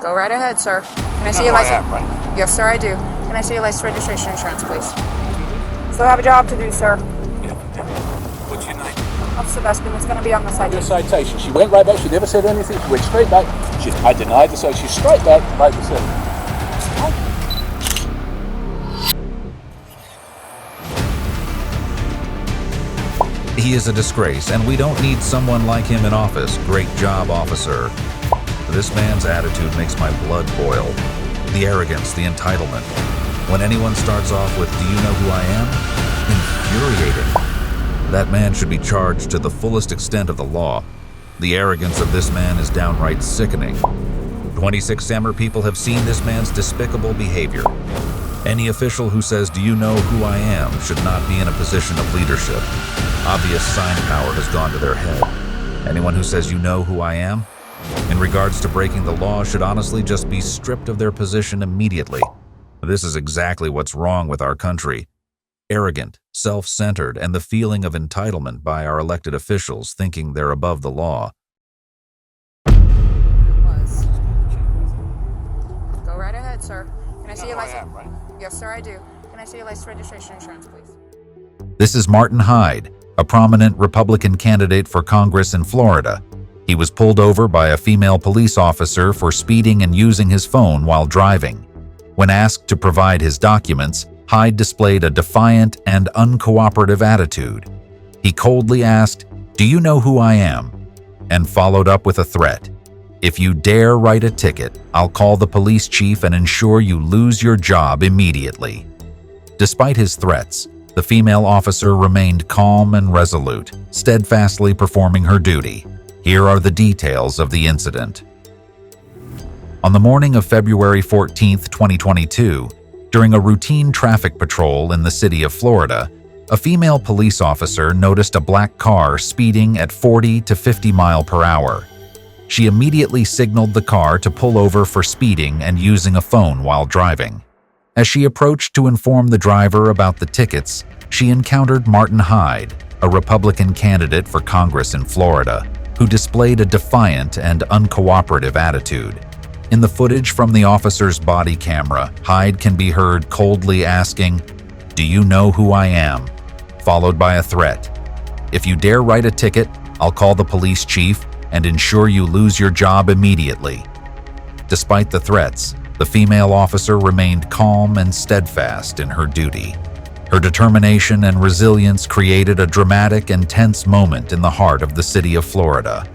Go right ahead, sir. Can I see your license? Yes, sir, I do. Can I see your license, registration, insurance, please? Still have a job to do, sir. Yeah. What's your name? Officer Beskin, it's going to be on the citation. Citation. She went right back. She never said anything. She went straight back. I denied the citation. She's straight back. Right the citation. He is a disgrace, and we don't need someone like him in office. Great job, officer. This man's attitude makes my blood boil. The arrogance, the entitlement. When anyone starts off with, "Do you know who I am?" Infuriating. That man should be charged to the fullest extent of the law. The arrogance of this man is downright sickening. 26 Sammer people have seen this man's despicable behavior. Any official who says, "Do you know who I am?" should not be in a position of leadership. Obvious sign power has gone to their head. Anyone who says, "You know who I am?" in regards to breaking the law should honestly just be stripped of their position immediately. This is exactly what's wrong with our country. Arrogant, self-centered, and the feeling of entitlement by our elected officials thinking they're above the law. Go right ahead, sir. Can I see your license? Yes, sir, I do. Can I see your license, registration, insurance, please? This is Martin Hyde, a prominent Republican candidate for Congress in Florida. He was pulled over by a female police officer for speeding and using his phone while driving. When asked to provide his documents, Hyde displayed a defiant and uncooperative attitude. He coldly asked, "Do you know who I am?" and followed up with a threat. "If you dare write a ticket, I'll call the police chief and ensure you lose your job immediately." Despite his threats, the female officer remained calm and resolute, steadfastly performing her duty. Here are the details of the incident. On the morning of February 14, 2022, during a routine traffic patrol in the city of Florida, a female police officer noticed a black car speeding at 40 to 50 miles per hour. She immediately signaled the car to pull over for speeding and using a phone while driving. As she approached to inform the driver about the tickets, she encountered Martin Hyde, a Republican candidate for Congress in Florida, who displayed a defiant and uncooperative attitude. In the footage from the officer's body camera, Hyde can be heard coldly asking, "Do you know who I am?" followed by a threat. "If you dare write a ticket, I'll call the police chief and ensure you lose your job immediately." Despite the threats, the female officer remained calm and steadfast in her duty. Her determination and resilience created a dramatic and tense moment in the heart of the city of Florida.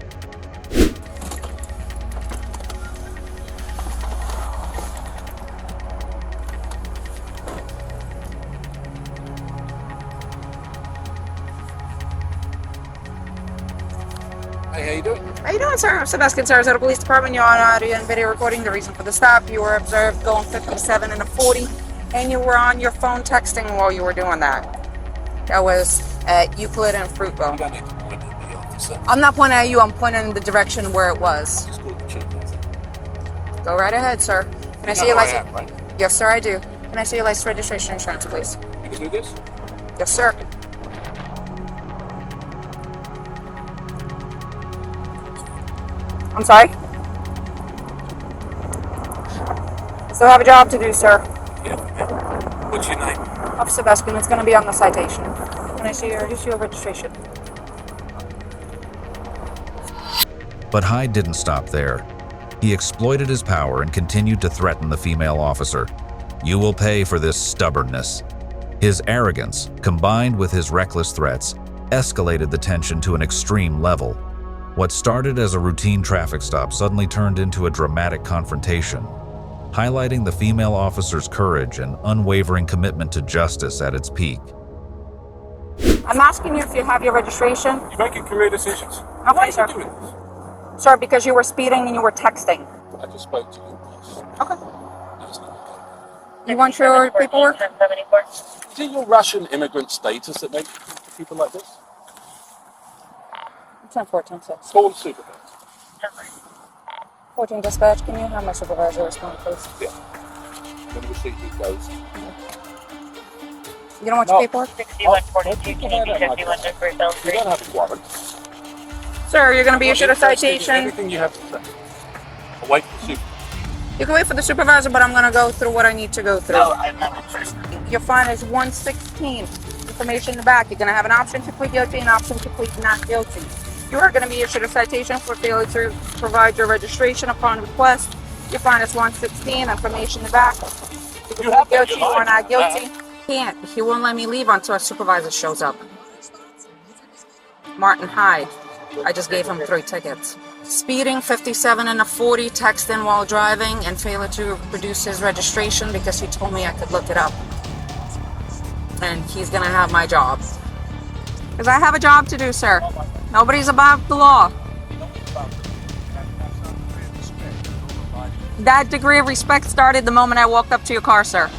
Hey, how you doing? How you doing, sir? Sebastian, Sarasota Police Department. You're on audio and video recording. The reason for the stop, you were observed going 57 and a 40, and you were on your phone texting while you were doing that. That was at Euclid and Fruitville. You don't need to point at the officer. I'm not pointing at you, I'm pointing in the direction where it was. Just call the chief. Go right ahead, sir. Can I see your license? Right? Yes, sir, I do. Can I see your license, registration, insurance, please? You can do this? Yes, sir. I'm sorry? Still have a job to do, sir. Yeah. What's your name? Officer Beskin, it's going to be on the citation. Can I see your registration? But Hyde didn't stop there. He exploited his power and continued to threaten the female officer. "You will pay for this stubbornness." His arrogance, combined with his reckless threats, escalated the tension to an extreme level. What started as a routine traffic stop suddenly turned into a dramatic confrontation, highlighting the female officer's courage and unwavering commitment to justice at its peak. I'm asking you if you have your registration. You're making career decisions. Okay, Why are sir. you doing this? Sir, because you were speeding and you were texting. I just spoke to you. Okay. That's not okay. You want your paperwork? Is it your Russian immigrant status that makes you talk to people like this? 10-14-6. Call the supervisor. 14 dispatch, can you have my supervisor respond, please? Yeah. Let me see who goes. You don't want your paperwork? 6142, You don't have a warrant. Sir, you're going to be issued a I'm interested in citation. Anything you have to say. I'll wait for the supervisor. You can wait for the supervisor, but I'm going to go through what I need to go through. No, I'm not interested. Your fine is 116. Information in the back. You're going to have an option to plead guilty and an option to plead not guilty. You are going to be issued a citation for failure to provide your registration upon request. Your fine is 116. Information in the back. You can plead guilty or not guilty. Can't. He won't let me leave until a supervisor shows up. Martin Hyde. I just gave him 3 tickets. Speeding 57 and a 40, texting while driving, and failure to produce his registration because he told me I could look it up. And he's gonna have my job. Because I have a job to do, sir. Nobody's above the law. That degree of respect started the moment I walked up to your car, sir.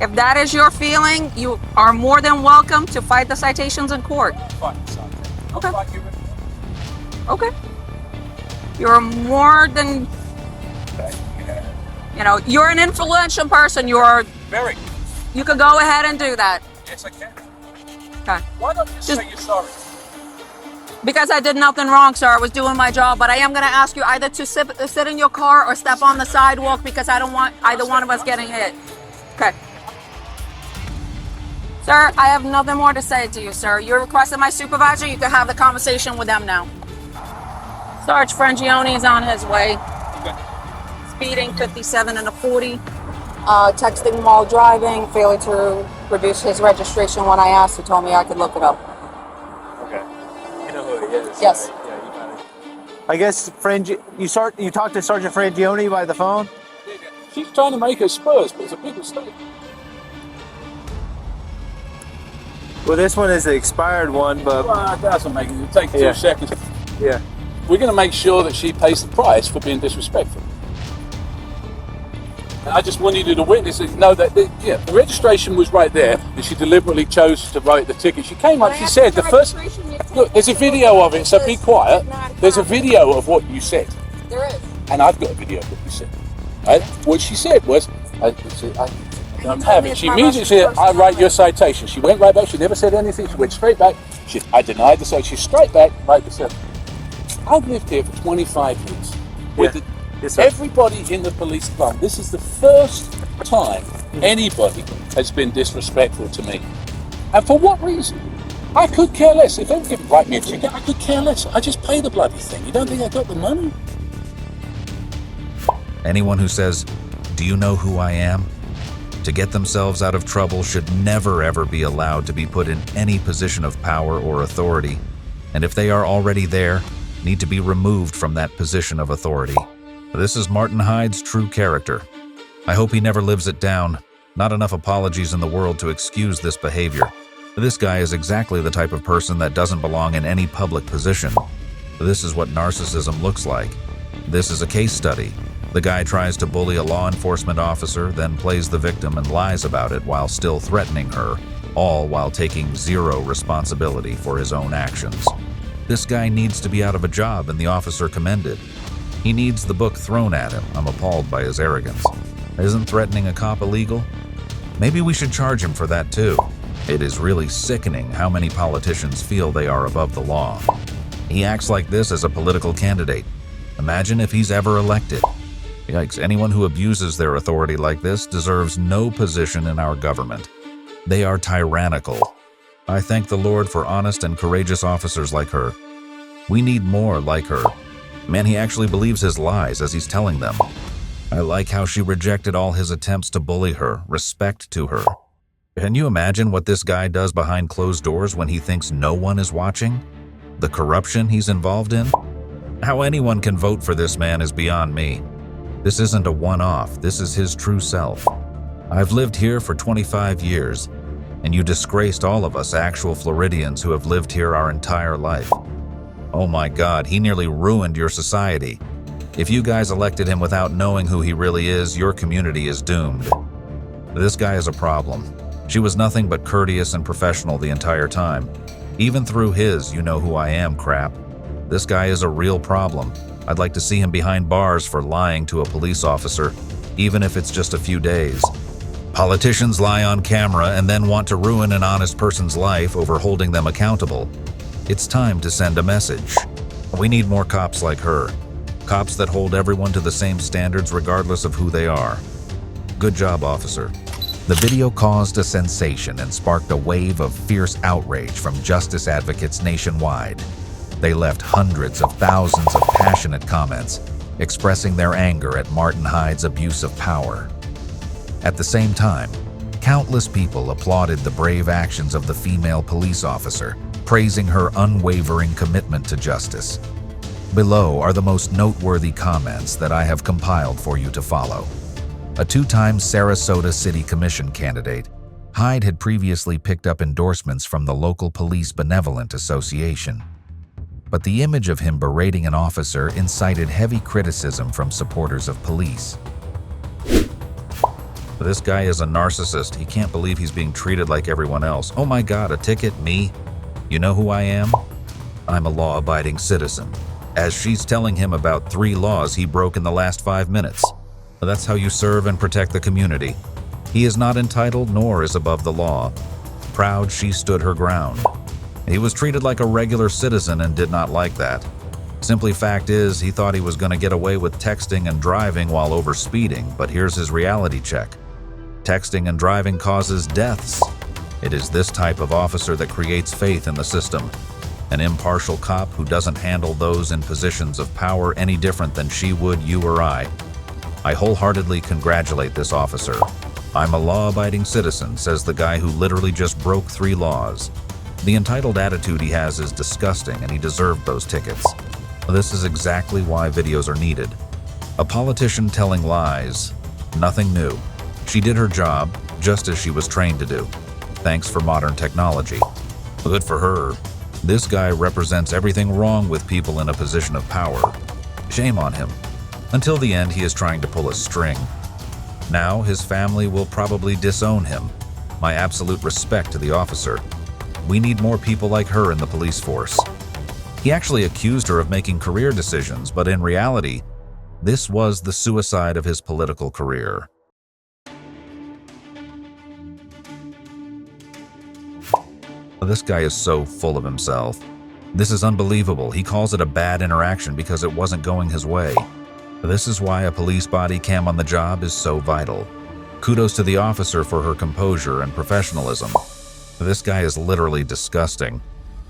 If that is your feeling, you are more than welcome to fight the citations in court. Okay. Okay. You're more than, you know, you're an influential person. You're Very. You can go ahead and do that. Yes, I can. Okay. Why don't you just say you're sorry? Because I did nothing wrong, sir. I was doing my job, but I am going to ask you either to sit in your car or step on the sidewalk because I don't want either one of us getting hit. Okay. Sir, I have nothing more to say to you, sir. You're requesting my supervisor. You can have the conversation with them now. Sarge Frangione is on his way. Okay. Speeding 57 and a 40. Texting while driving. Failure to produce his registration when I asked. He told me I could look it up. Okay. You know who he is? Yes. Right? Yeah, you got it. I guess you talked to Sergeant Frangione by the phone? She's trying to make her Spurs, but it's a big mistake. Well, this one is the expired one, but Well, it doesn't make it. It'll take 2 Yeah. seconds. yeah. We're going to make sure that she pays the price for being disrespectful. And I just wanted you to witness it. Know that the registration was right there, and she deliberately chose to write the ticket. She came up. She said the first. Look, there's a video of it, so be quiet. There's a video of what you said, There is. and I've got a video of what you said. Right? What she said was, I don't have it. She immediately said, I write your citation. She went right back. She never said anything. She went straight back. I denied the citation. She's straight back, right the citation. I've lived here for 25 years. With Yeah. Yes, sir. everybody in the police department. This is the first time anybody has been disrespectful to me. And for what reason? I could care less. If they could write me a ticket, I could care less. I just pay the bloody thing. You don't think I got the money? Anyone who says, "Do you know who I am?" to get themselves out of trouble should never ever be allowed to be put in any position of power or authority. And if they are already there, need to be removed from that position of authority. This is Martin Hyde's true character. I hope he never lives it down. Not enough apologies in the world to excuse this behavior. This guy is exactly the type of person that doesn't belong in any public position. This is what narcissism looks like. This is a case study. The guy tries to bully a law enforcement officer, then plays the victim and lies about it while still threatening her, all while taking zero responsibility for his own actions. This guy needs to be out of a job, and the officer commended. He needs the book thrown at him. I'm appalled by his arrogance. Isn't threatening a cop illegal? Maybe we should charge him for that too. It is really sickening how many politicians feel they are above the law. He acts like this as a political candidate. Imagine if he's ever elected. Yikes, anyone who abuses their authority like this deserves no position in our government. They are tyrannical. I thank the Lord for honest and courageous officers like her. We need more like her. Man, he actually believes his lies as he's telling them. I like how she rejected all his attempts to bully her, respect to her. Can you imagine what this guy does behind closed doors when he thinks no one is watching? The corruption he's involved in? How anyone can vote for this man is beyond me. This isn't a one-off, this is his true self. I've lived here for 25 years, and you disgraced all of us actual Floridians who have lived here our entire life. Oh my God, he nearly ruined your society. If you guys elected him without knowing who he really is, your community is doomed. This guy is a problem. She was nothing but courteous and professional the entire time. Even through his "you know who I am" crap. This guy is a real problem. I'd like to see him behind bars for lying to a police officer, even if it's just a few days. Politicians lie on camera and then want to ruin an honest person's life over holding them accountable. It's time to send a message. We need more cops like her. Cops that hold everyone to the same standards regardless of who they are. Good job, officer. The video caused a sensation and sparked a wave of fierce outrage from justice advocates nationwide. They left hundreds of thousands of passionate comments, expressing their anger at Martin Hyde's abuse of power. At the same time, countless people applauded the brave actions of the female police officer, praising her unwavering commitment to justice. Below are the most noteworthy comments that I have compiled for you to follow. A two-time Sarasota City Commission candidate, Hyde had previously picked up endorsements from the local Police Benevolent Association. But the image of him berating an officer incited heavy criticism from supporters of police. This guy is a narcissist. He can't believe he's being treated like everyone else. Oh my God, a ticket? Me? You know who I am? I'm a law-abiding citizen. As she's telling him about 3 laws he broke in the last 5 minutes. That's how you serve and protect the community. He is not entitled nor is above the law. Proud, she stood her ground. He was treated like a regular citizen and did not like that. Simply fact is, he thought he was going to get away with texting and driving while over speeding, but here's his reality check. Texting and driving causes deaths. It is this type of officer that creates faith in the system. An impartial cop who doesn't handle those in positions of power any different than she would you or I. I wholeheartedly congratulate this officer. I'm a law-abiding citizen, says the guy who literally just broke 3 laws. The entitled attitude he has is disgusting, and he deserved those tickets. This is exactly why videos are needed. A politician telling lies. Nothing new. She did her job, just as she was trained to do. Thanks for modern technology. Good for her. This guy represents everything wrong with people in a position of power. Shame on him. Until the end, he is trying to pull a string. Now, his family will probably disown him. My absolute respect to the officer. We need more people like her in the police force. He actually accused her of making career decisions, but in reality, this was the suicide of his political career. This guy is so full of himself. This is unbelievable. He calls it a bad interaction because it wasn't going his way. This is why a police body cam on the job is so vital. Kudos to the officer for her composure and professionalism. This guy is literally disgusting.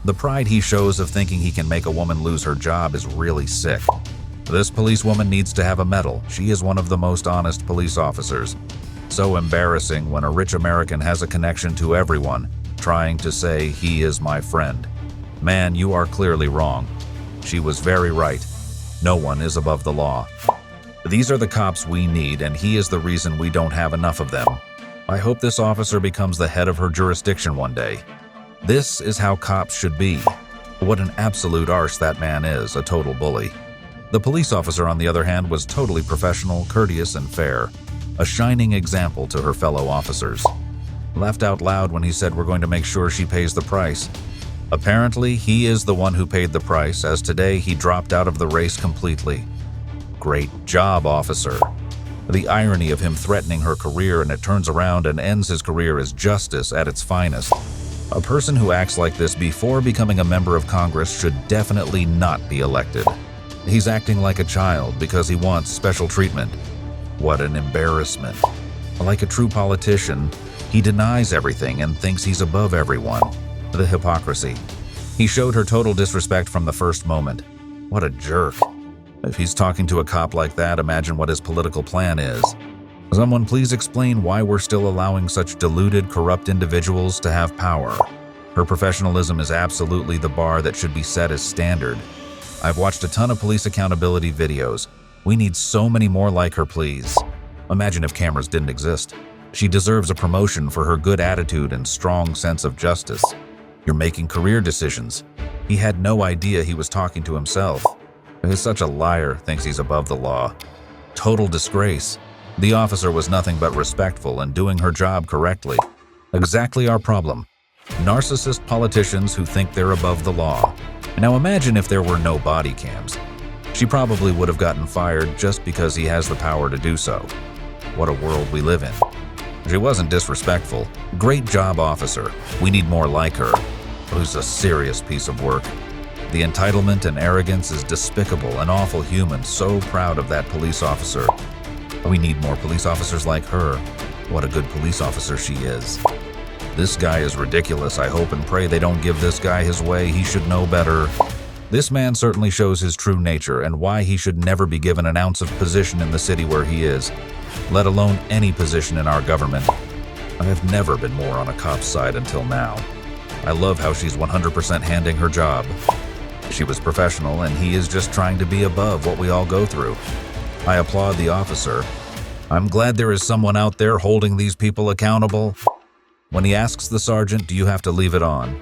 The pride he shows of thinking he can make a woman lose her job is really sick. This policewoman needs to have a medal. She is one of the most honest police officers. So embarrassing when a rich American has a connection to everyone, trying to say he is my friend. Man, you are clearly wrong. She was very right. No one is above the law. These are the cops we need, and he is the reason we don't have enough of them. I hope this officer becomes the head of her jurisdiction one day. This is how cops should be. What an absolute arse that man is, a total bully. The police officer, on the other hand, was totally professional, courteous, and fair. A shining example to her fellow officers. Laughed out loud when he said we're going to make sure she pays the price. Apparently, he is the one who paid the price, as today he dropped out of the race completely. Great job, officer. The irony of him threatening her career, and it turns around and ends his career as justice at its finest. A person who acts like this before becoming a member of Congress should definitely not be elected. He's acting like a child because he wants special treatment. What an embarrassment. Like a true politician, he denies everything and thinks he's above everyone. The hypocrisy. He showed her total disrespect from the first moment. What a jerk. If he's talking to a cop like that, imagine what his political plan is. Someone please explain why we're still allowing such deluded, corrupt individuals to have power. Her professionalism is absolutely the bar that should be set as standard. I've watched a ton of police accountability videos. We need so many more like her, please. Imagine if cameras didn't exist. She deserves a promotion for her good attitude and strong sense of justice. You're making career decisions. He had no idea he was talking to himself. He's such a liar, thinks he's above the law. Total disgrace. The officer was nothing but respectful and doing her job correctly. Exactly our problem. Narcissist politicians who think they're above the law. Now imagine if there were no body cams. She probably would have gotten fired just because he has the power to do so. What a world we live in. She wasn't disrespectful. Great job, officer. We need more like her. Who's a serious piece of work. The entitlement and arrogance is despicable. An awful human, so proud of that police officer. We need more police officers like her. What a good police officer she is. This guy is ridiculous. I hope and pray they don't give this guy his way. He should know better. This man certainly shows his true nature and why he should never be given an ounce of position in the city where he is, let alone any position in our government. I have never been more on a cop's side until now. I love how she's 100% handing her job. She was professional, and he is just trying to be above what we all go through. I applaud the officer. I'm glad there is someone out there holding these people accountable. When he asks the sergeant, "Do you have to leave it on?"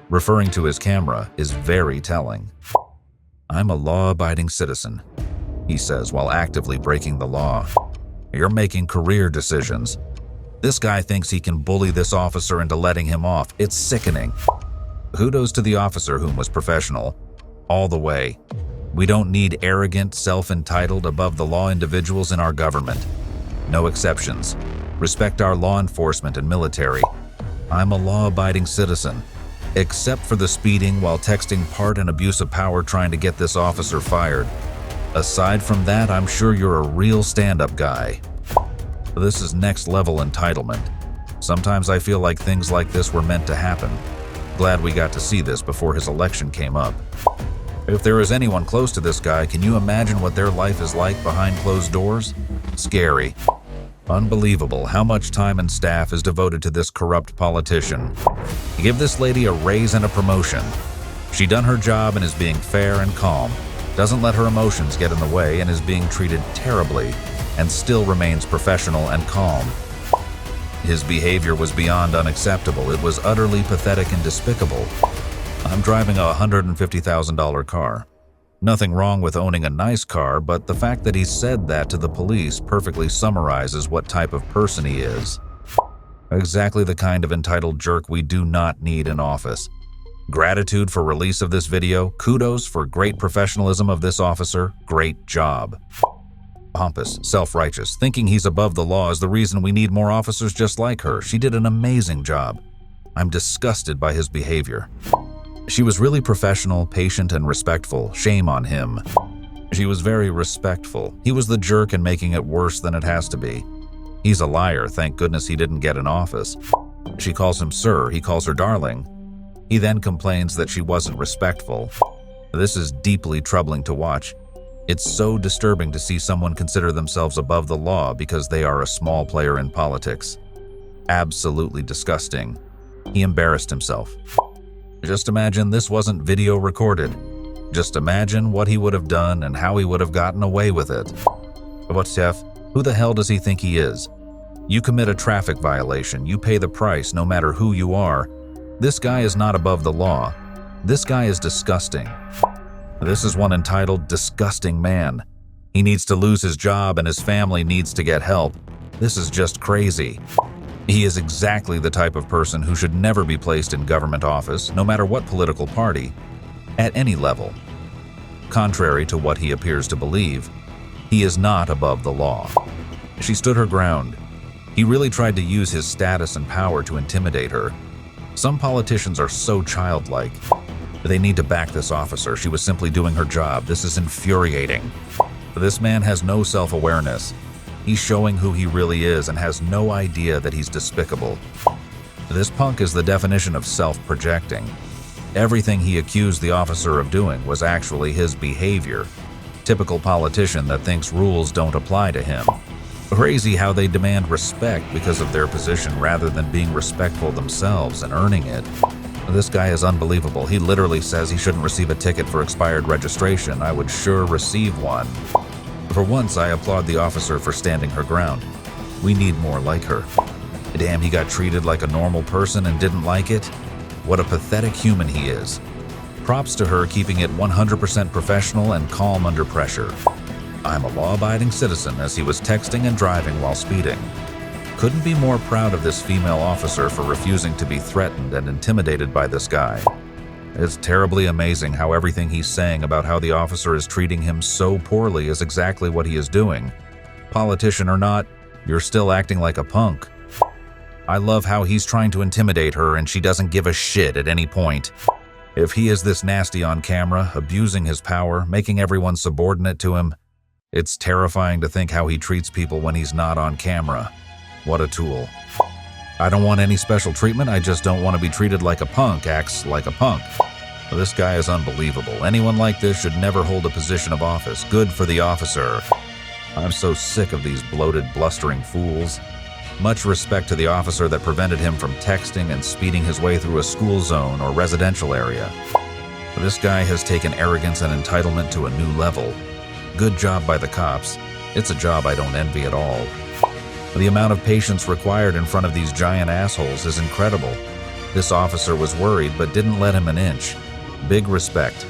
referring to his camera is very telling. "I'm a law-abiding citizen," he says while actively breaking the law. "You're making career decisions." This guy thinks he can bully this officer into letting him off. It's sickening. Kudos to the officer whom was professional. All the way. We don't need arrogant, self-entitled, above-the-law individuals in our government. No exceptions. Respect our law enforcement and military. I'm a law-abiding citizen. Except for the speeding while texting part and abuse of power trying to get this officer fired. Aside from that, I'm sure you're a real stand-up guy. This is next-level entitlement. Sometimes I feel like things like this were meant to happen. Glad we got to see this before his election came up. If there is anyone close to this guy, can you imagine what their life is like behind closed doors? Scary. Unbelievable how much time and staff is devoted to this corrupt politician. Give this lady a raise and a promotion. She done her job and is being fair and calm, doesn't let her emotions get in the way, and is being treated terribly, and still remains professional and calm. His behavior was beyond unacceptable. It was utterly pathetic and despicable. I'm driving a $150,000 car. Nothing wrong with owning a nice car, but the fact that he said that to the police perfectly summarizes what type of person he is. Exactly the kind of entitled jerk we do not need in office. Gratitude for release of this video. Kudos for great professionalism of this officer. Great job. Pompous, self-righteous, thinking he's above the law is the reason we need more officers just like her. She did an amazing job. I'm disgusted by his behavior. She was really professional, patient, and respectful. Shame on him. She was very respectful. He was the jerk and making it worse than it has to be. He's a liar. Thank goodness he didn't get in office. She calls him sir. He calls her darling. He then complains that she wasn't respectful. This is deeply troubling to watch. It's so disturbing to see someone consider themselves above the law because they are a small player in politics. Absolutely disgusting. He embarrassed himself. Just imagine this wasn't video recorded. Just imagine what he would have done and how he would have gotten away with it. But Chef, who the hell does he think he is? You commit a traffic violation, you pay the price no matter who you are. This guy is not above the law. This guy is disgusting. This is one entitled, disgusting man. He needs to lose his job and his family needs to get help. This is just crazy. He is exactly the type of person who should never be placed in government office, no matter what political party, at any level. Contrary to what he appears to believe, he is not above the law. She stood her ground. He really tried to use his status and power to intimidate her. Some politicians are so childlike. They need to back this officer. She was simply doing her job. This is infuriating. This man has no self-awareness. He's showing who he really is and has no idea that he's despicable. This punk is the definition of self-projecting. Everything he accused the officer of doing was actually his behavior. Typical politician that thinks rules don't apply to him. Crazy how they demand respect because of their position rather than being respectful themselves and earning it. This guy is unbelievable. He literally says he shouldn't receive a ticket for expired registration. I would sure receive one. For once, I applaud the officer for standing her ground. We need more like her. Damn, he got treated like a normal person and didn't like it? What a pathetic human he is. Props to her keeping it 100% professional and calm under pressure. I'm a law-abiding citizen as he was texting and driving while speeding. Couldn't be more proud of this female officer for refusing to be threatened and intimidated by this guy. It's terribly amazing how everything he's saying about how the officer is treating him so poorly is exactly what he is doing. Politician or not, you're still acting like a punk. I love how he's trying to intimidate her and she doesn't give a shit at any point. If he is this nasty on camera, abusing his power, making everyone subordinate to him, it's terrifying to think how he treats people when he's not on camera. What a tool. I don't want any special treatment, I just don't want to be treated like a punk acts like a punk. This guy is unbelievable. Anyone like this should never hold a position of office. Good for the officer. I'm so sick of these bloated, blustering fools. Much respect to the officer that prevented him from texting and speeding his way through a school zone or residential area. This guy has taken arrogance and entitlement to a new level. Good job by the cops. It's a job I don't envy at all. The amount of patience required in front of these giant assholes is incredible. This officer was worried but didn't let him an inch. Big respect.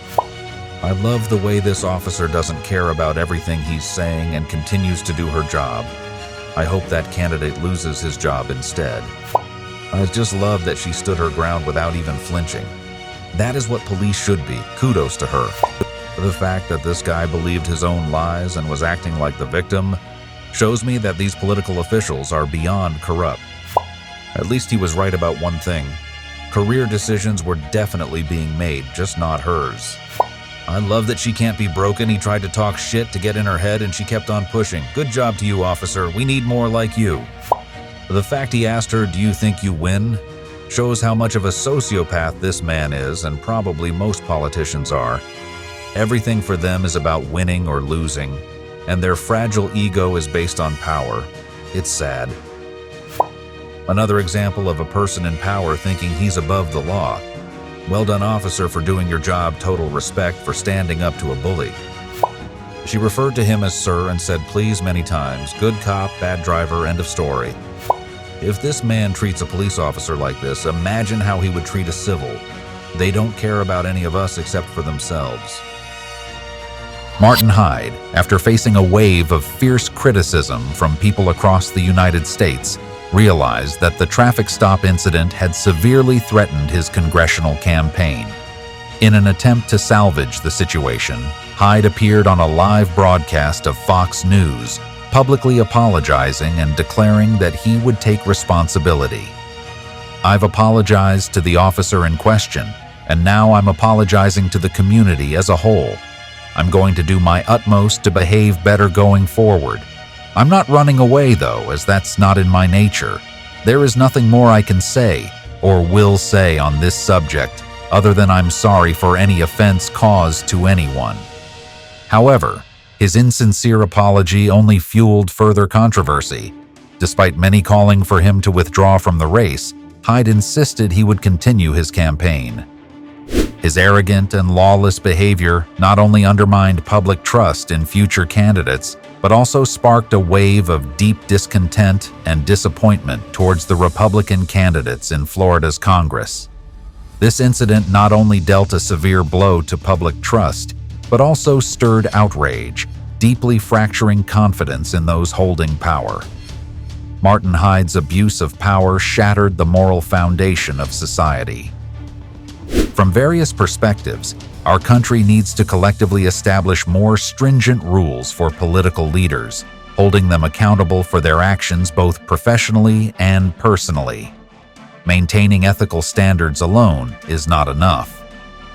I love the way this officer doesn't care about everything he's saying and continues to do her job. I hope that candidate loses his job instead. I just love that she stood her ground without even flinching. That is what police should be. Kudos to her. The fact that this guy believed his own lies and was acting like the victim shows me that these political officials are beyond corrupt. At least he was right about one thing. Career decisions were definitely being made, just not hers. I love that she can't be broken. He tried to talk shit to get in her head and she kept on pushing. Good job to you, officer. We need more like you. The fact he asked her, "Do you think you win?" shows how much of a sociopath this man is, and probably most politicians are. Everything for them is about winning or losing, and their fragile ego is based on power. It's sad. Another example of a person in power thinking he's above the law. Well done, officer, for doing your job. Total respect for standing up to a bully. She referred to him as sir and said please many times. Good cop, bad driver, end of story. If this man treats a police officer like this, imagine how he would treat a civil. They don't care about any of us except for themselves. Martin Hyde, after facing a wave of fierce criticism from people across the United States, realized that the traffic stop incident had severely threatened his congressional campaign. In an attempt to salvage the situation, Hyde appeared on a live broadcast of Fox News, publicly apologizing and declaring that he would take responsibility. "I've apologized to the officer in question, and now I'm apologizing to the community as a whole. I'm going to do my utmost to behave better going forward. I'm not running away, though, as that's not in my nature. There is nothing more I can say or will say on this subject other than I'm sorry for any offense caused to anyone." However, his insincere apology only fueled further controversy. Despite many calling for him to withdraw from the race, Hyde insisted he would continue his campaign. His arrogant and lawless behavior not only undermined public trust in future candidates, but also sparked a wave of deep discontent and disappointment towards the Republican candidates in Florida's Congress. This incident not only dealt a severe blow to public trust, but also stirred outrage, deeply fracturing confidence in those holding power. Martin Hyde's abuse of power shattered the moral foundation of society. From various perspectives, our country needs to collectively establish more stringent rules for political leaders, holding them accountable for their actions both professionally and personally. Maintaining ethical standards alone is not enough.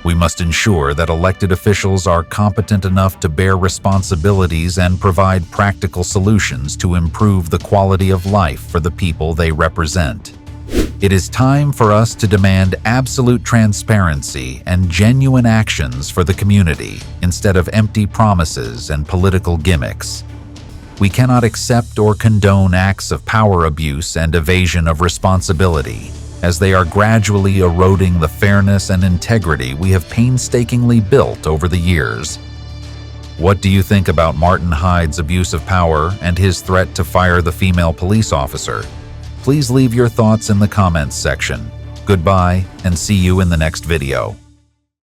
We must ensure that elected officials are competent enough to bear responsibilities and provide practical solutions to improve the quality of life for the people they represent. It is time for us to demand absolute transparency and genuine actions for the community instead of empty promises and political gimmicks. We cannot accept or condone acts of power abuse and evasion of responsibility, as they are gradually eroding the fairness and integrity we have painstakingly built over the years. What do you think about Martin Hyde's abuse of power and his threat to fire the female police officer? Please leave your thoughts in the comments section. Goodbye, and see you in the next video.